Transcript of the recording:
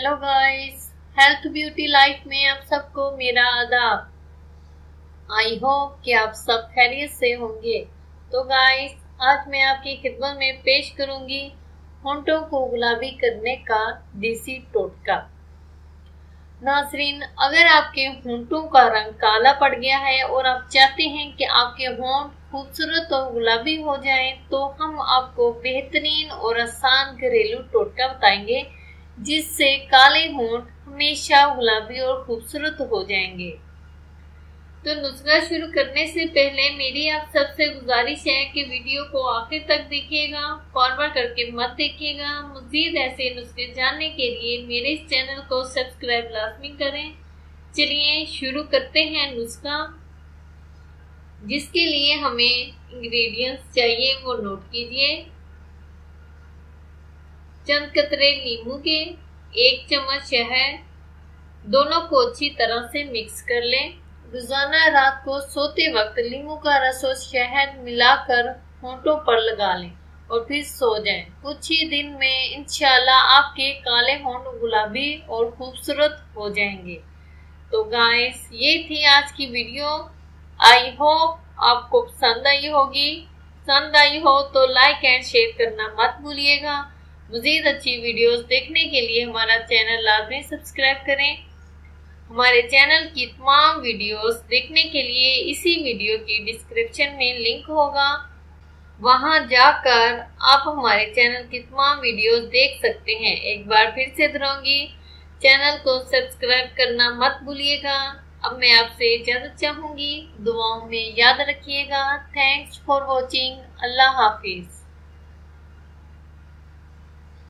Hello guys, health beauty life में आप सबको मेरा आदाब। आई होप कि आप सब खैरियत से होंगे। तो गाइस, आज मैं आपकी खिदमत में पेश करूंगी होंठों को गुलाबी करने का देसी टोटका। नाज़रीन, अगर आपके होंठों का रंग काला पड़ गया है और आप चाहते हैं कि आपके होंठ खूबसूरत और गुलाबी हो जाएं, तो हम आपको बेहतरीन और आसान घरेलू टोटका बताएंगे जिससे काले होंठ हमेशा गुलाबी और खूबसूरत हो जाएंगे। तो नुस्खा शुरू करने से पहले मेरी आप सबसे गुजारिश है कि वीडियो को आखिर तक देखिएगा, फॉरवर्ड करके मत देखिएगा। मज़ीद ऐसे नुस्खे जानने के लिए मेरे इस चैनल को सब्सक्राइब लाजमी करें। चलिए शुरू करते हैं नुस्खा। जिसके लिए हमें इंग्रेडिएंट्स चाहिए वो नोट कीजिए। चंद कतरे नींबू के, 1 चम्मच शहद, दोनों को अच्छी तरह से मिक्स कर लें। रोजाना रात को सोते वक्त नींबू का रस और शहद मिलाकर होंठों पर लगा लें और फिर सो जाएं। कुछ ही दिन में इंशाल्लाह आपके काले होंठ गुलाबी और खूबसूरत हो जाएंगे। तो गाइस, ये थी आज की वीडियो। आई होप आपको पसंद आई होगी। पसंद आई हो तो लाइक एंड शेयर करना मत भूलिएगा। मज़ीद अच्छी वीडियोस देखने के लिए हमारा चैनल लाजमी सब्सक्राइब करें। हमारे चैनल की तमाम वीडियोस देखने के लिए इसी वीडियो की डिस्क्रिप्शन में लिंक होगा, वहां जाकर आप हमारे चैनल की तमाम वीडियोस देख सकते हैं। एक बार फिर से दोहराऊंगी, चैनल को सब्सक्राइब करना मत भूलिएगा। अब मैं आपसे इजाजत चाहूंगी। दुआओं में याद रखिएगा। Thanks for watching. Allah Hafiz.